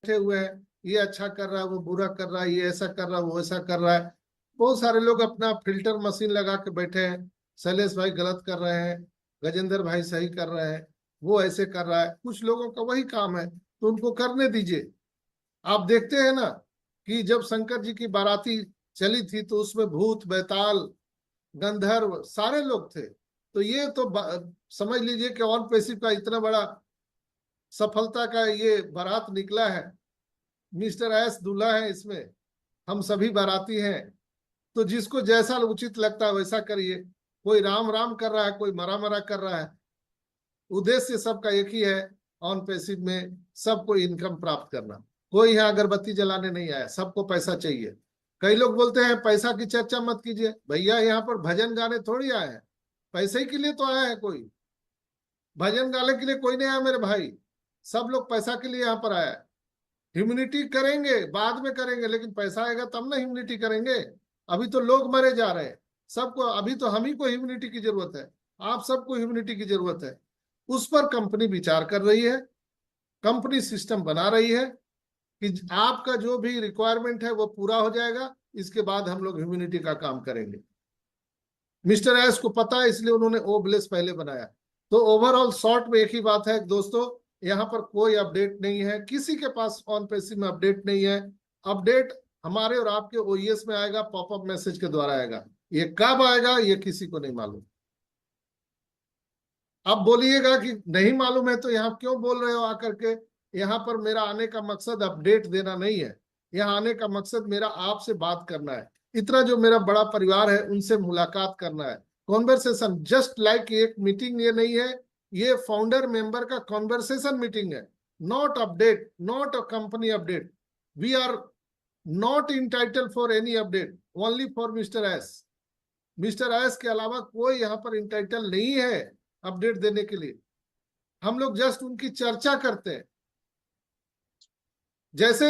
बैठे हुए हैं, ये अच्छा कर रहा है, वो बुरा कर रहा है, ये ऐसा कर रहा है, वो ऐसा कर रहा है। बहुत सारे लोग अपना फिल्टर मशीन लगा के बैठे हैं, शैलेश भाई गलत कर रहे हैं, गजेंद्र भाई सही कर रहे हैं, वो ऐसे कर रहा है। कुछ लोगों का वही काम है, तो उनको करने दीजिए। आप देखते हैं ना कि जब शंकर जी की बाराती चली थी तो उसमें भूत बैताल गंधर्व सारे लोग थे। तो ये तो समझ लीजिए कि ऑन पैसिव का इतना बड़ा सफलता का ये बारात निकला है। मिस्टर एस दूल्हा है इसमें, हम सभी बाराती हैं। तो जिसको जैसा उचित लगता है वैसा करिए। कोई राम राम कर रहा है, कोई मरा मरा कर रहा है, उद्देश्य सबका एक ही है, ऑन पैसिव में सबको इनकम प्राप्त करना। कोई यहाँ अगरबत्ती जलाने नहीं आया, सबको पैसा चाहिए। कई लोग बोलते हैं पैसा की चर्चा मत कीजिए, भैया यहाँ पर भजन गाने थोड़ी आए हैं, पैसे ही के लिए तो आया है। कोई भजन गाने के लिए कोई नहीं आया मेरे भाई, सब लोग पैसा के लिए यहाँ पर आया है। ह्यूमैनिटी करेंगे बाद में करेंगे, लेकिन पैसा आएगा तब ना ह्यूमैनिटी करेंगे। अभी तो लोग मरे जा रहे हैं सबको, अभी तो हम ही को ह्यूमैनिटी की जरूरत है, आप सबको ह्यूमैनिटी की जरूरत है। उस पर कंपनी विचार कर रही है, कंपनी सिस्टम बना रही है कि आपका जो भी रिक्वायरमेंट है वो पूरा हो जाएगा, इसके बाद हम लोग ह्यूमैनिटी का काम करेंगे। मिस्टर एस को पता है, इसलिए उन्होंने ओब्लेस पहले बनाया। तो ओवरऑल शॉर्ट में एक ही बात है दोस्तों, यहाँ पर कोई अपडेट नहीं है, किसी के पास ऑन पैसिव में अपडेट नहीं है। अपडेट हमारे और आपके ओईएस में आएगा, पॉपअप मैसेज के द्वारा आएगा। ये कब आएगा ये किसी को नहीं मालूम। अब बोलिएगा कि नहीं मालूम है तो यहाँ क्यों बोल रहे हो आकर के। यहाँ पर मेरा आने का मकसद अपडेट देना नहीं है, यहाँ आने का मकसद मेरा आपसे बात करना है। इतना जो मेरा बड़ा परिवार है उनसे मुलाकात करना है, कॉन्वर्सेशन। जस्ट लाइक एक मीटिंग ये नहीं है, ये फाउंडर मेंबर का कॉन्वर्सेशन मीटिंग है, not update, not a company update. We are not entitle for any update, only for mister S. Mister S के अलावा कोई यहाँ पर इंटाइटल नहीं है अपडेट देने के लिए। हम लोग जस्ट उनकी चर्चा करते हैं। जैसे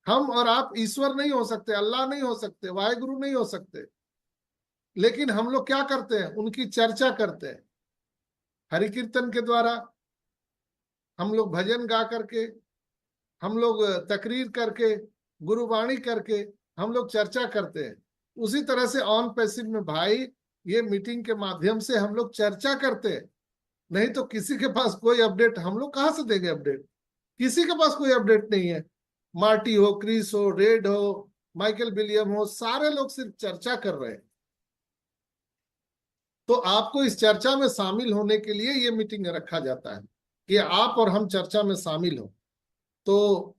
हम और आप ईश्वर नहीं हो सकते, अल्लाह नहीं हो सकते, वाहेगुरु नहीं हो सकते, लेकिन हम लोग क्या करते हैं, उनकी चर्चा करते हैं। हरि कीर्तन के द्वारा, हम लोग भजन गा करके, हम लोग तकरीर करके, गुरुवाणी करके हम लोग चर्चा करते हैं। उसी तरह से ऑन पैसिव में भाई ये मीटिंग के माध्यम से हम लोग चर्चा करते हैं। नहीं तो किसी के पास कोई अपडेट, हम लोग कहाँ से देंगे अपडेट, किसी के पास कोई अपडेट नहीं है। मार्टी हो, क्रिस हो, रेड हो, माइकल विलियम हो, सारे लोग सिर्फ चर्चा कर रहे हैं। तो आपको इस चर्चा में शामिल होने के लिए ये मीटिंग रखा जाता है कि आप और हम चर्चा में शामिल हो। तो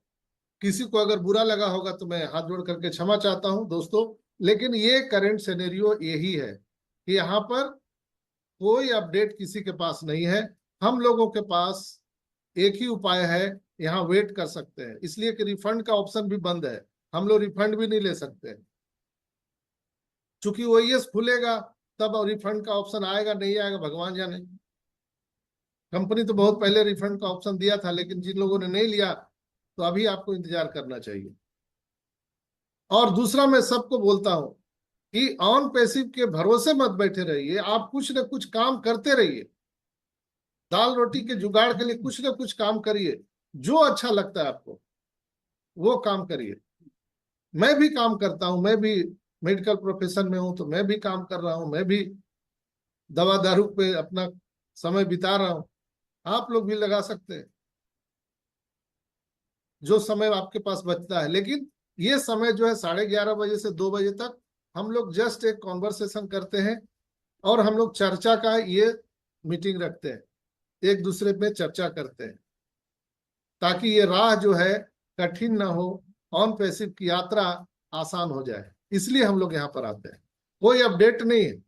किसी को अगर बुरा लगा होगा तो मैं हाथ जोड़ करके क्षमा चाहता हूं दोस्तों, लेकिन ये करंट सिनेरियो यही है कि यहाँ पर कोई अपडेट किसी के पास नहीं है। हम लोगों के पास एक ही उपाय है, यहाँ वेट कर सकते हैं, इसलिए कि रिफंड का ऑप्शन भी बंद है, हम लोग रिफंड भी नहीं ले सकते। चूंकि ओईएस खुलेगा तब रिफंड का ऑप्शन आएगा नहीं आएगा भगवान जाने। कंपनी तो बहुत पहले रिफंड का ऑप्शन दिया था, लेकिन जिन लोगों ने नहीं लिया तो अभी आपको इंतजार करना चाहिए। और दूसरा मैं सबको बोलता हूं कि ऑन पैसिव के भरोसे मत बैठे रहिए, आप कुछ न कुछ काम करते रहिए। दाल रोटी के जुगाड़ के लिए कुछ न कुछ काम करिए, जो अच्छा लगता है आपको वो काम करिए। मैं भी काम करता हूं, मैं भी मेडिकल प्रोफेशन में हूं, तो मैं भी काम कर रहा हूं, मैं भी दवा दारू पे अपना समय बिता रहा हूं। आप लोग भी लगा सकते हैं जो समय आपके पास बचता है। लेकिन ये समय जो है 11:30 बजे से 2 बजे तक हम लोग जस्ट एक कॉन्वर्सेशन करते हैं और हम लोग चर्चा का ये मीटिंग रखते हैं, एक दूसरे पे चर्चा करते हैं, ताकि ये राह जो है कठिन ना हो, ऑन पैसिव की यात्रा आसान हो जाए। इसलिए हम लोग यहाँ पर आते हैं। कोई अपडेट नहीं है,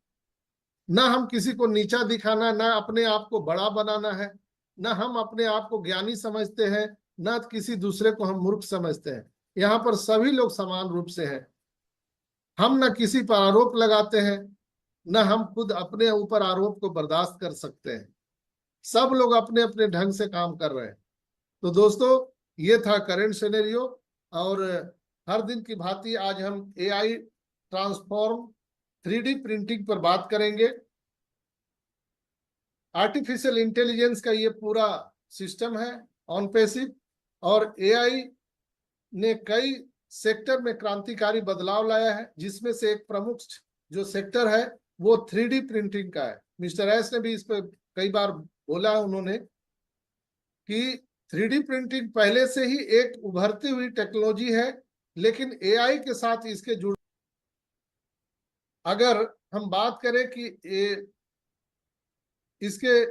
ना हम किसी को नीचा दिखाना, ना अपने आप को बड़ा बनाना है, ना हम अपने आप को ज्ञानी समझते हैं, ना किसी दूसरे को हम मूर्ख समझते हैं। यहाँ पर सभी लोग समान रूप से हैं। हम ना किसी पर आरोप लगाते हैं, ना हम खुद अपने ऊपर आरोप को बर्दाश्त कर सकते हैं। सब लोग अपने अपने ढंग से काम कर रहे हैं। तो दोस्तों ये था करंट सिनेरियो। और हर दिन की भांति आज हम एआई ट्रांसफॉर्म 3D प्रिंटिंग पर बात करेंगे। आर्टिफिशियल इंटेलिजेंस का ये पूरा सिस्टम है ऑन पैसिव, और एआई ने कई सेक्टर में क्रांतिकारी बदलाव लाया है, जिसमें से एक प्रमुख जो सेक्टर है वो 3D प्रिंटिंग का है। मिस्टर एस ने भी इस पर कई बार बोला है उन्होंने कि 3D प्रिंटिंग पहले से ही एक उभरती हुई टेक्नोलॉजी है, लेकिन एआई के साथ इसके जुड़, अगर हम बात करें कि इसके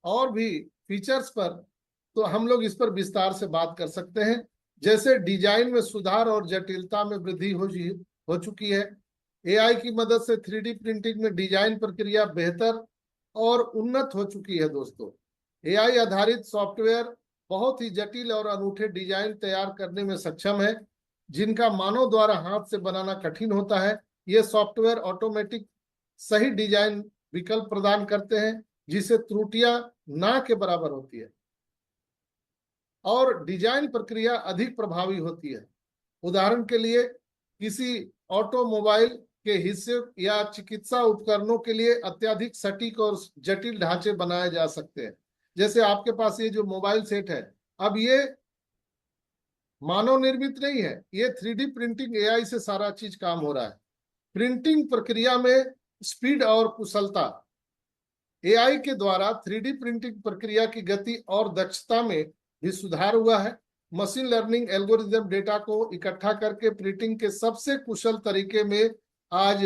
और भी फीचर्स पर, तो हम लोग इस पर विस्तार से बात कर सकते हैं। जैसे डिजाइन में सुधार और जटिलता में वृद्धि हो चुकी है। एआई की मदद से 3D प्रिंटिंग में डिजाइन प्रक्रिया बेहतर और उन्नत हो चुकी है दोस्तों। एआई आधारित सॉफ्टवेयर बहुत ही जटिल और अनूठे डिजाइन तैयार करने में सक्षम है, जिनका मानव द्वारा हाथ से बनाना कठिन होता है। ये सॉफ्टवेयर ऑटोमेटिक सही डिजाइन विकल्प प्रदान करते हैं, जिससे त्रुटियां ना के बराबर होती है और डिजाइन प्रक्रिया अधिक प्रभावी होती है। उदाहरण के लिए किसी ऑटोमोबाइल के हिस्से या चिकित्सा उपकरणों के लिए अत्यधिक सटीक और जटिल ढांचे बनाए जा सकते हैं। जैसे आपके पास ये जो मोबाइल सेट है, अब ये मानव निर्मित नहीं है, ये 3D प्रिंटिंग एआई से सारा चीज काम हो रहा है। प्रिंटिंग प्रक्रिया में स्पीड और कुशलता, एआई के द्वारा 3D प्रिंटिंग प्रक्रिया की गति और दक्षता में भी सुधार हुआ है। मशीन लर्निंग एल्गोरिदम डेटा को इकट्ठा करके प्रिंटिंग के सबसे कुशल तरीके में आज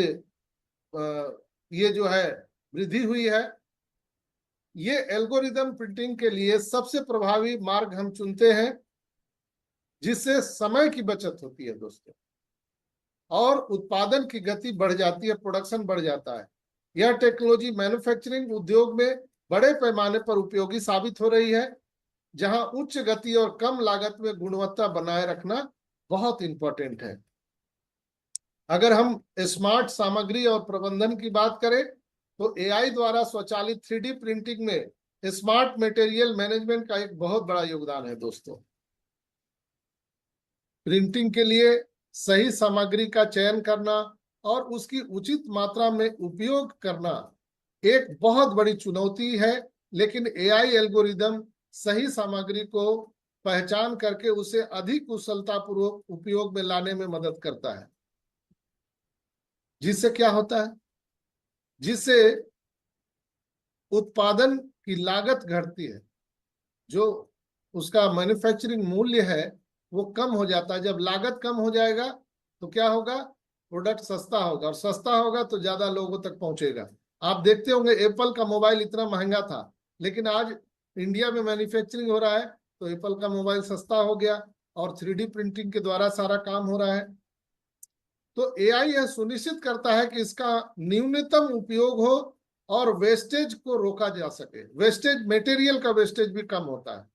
ये जो है वृद्धि हुई है। ये एल्गोरिदम प्रिंटिंग के लिए सबसे प्रभावी मार्ग हम चुनते हैं, जिससे समय की बचत होती है दोस्तों और उत्पादन की गति बढ़ जाती है, प्रोडक्शन बढ़ जाता है। यह टेक्नोलॉजी मैन्युफैक्चरिंग उद्योग में बड़े पैमाने पर उपयोगी साबित हो रही है, जहां उच्च गति और कम लागत में गुणवत्ता बनाए रखना बहुत इंपॉर्टेंट है। अगर हम स्मार्ट सामग्री और प्रबंधन की बात करें, तो एआई द्वारा स्वचालित 3D प्रिंटिंग में स्मार्ट मटेरियल मैनेजमेंट का एक बहुत बड़ा योगदान है दोस्तों। प्रिंटिंग के लिए सही सामग्री का चयन करना और उसकी उचित मात्रा में उपयोग करना एक बहुत बड़ी चुनौती है, लेकिन एआई एल्गोरिदम सही सामग्री को पहचान करके उसे अधिक कुशलतापूर्वक उपयोग में लाने में मदद करता है। जिससे क्या होता है, जिससे उत्पादन की लागत घटती है, जो उसका मैन्युफैक्चरिंग मूल्य है वो कम हो जाता है। जब लागत कम हो जाएगा तो क्या होगा, प्रोडक्ट सस्ता होगा, और सस्ता होगा तो ज्यादा लोगों तक पहुंचेगा। आप देखते होंगे एप्पल का मोबाइल इतना महंगा था, लेकिन आज इंडिया में मैन्युफैक्चरिंग हो रहा है तो एप्पल का मोबाइल सस्ता हो गया और 3D प्रिंटिंग के द्वारा सारा काम हो रहा है। तो एआई यह सुनिश्चित करता है कि इसका न्यूनतम उपयोग हो और वेस्टेज को रोका जा सके। वेस्टेज, मटेरियल का वेस्टेज भी कम होता है।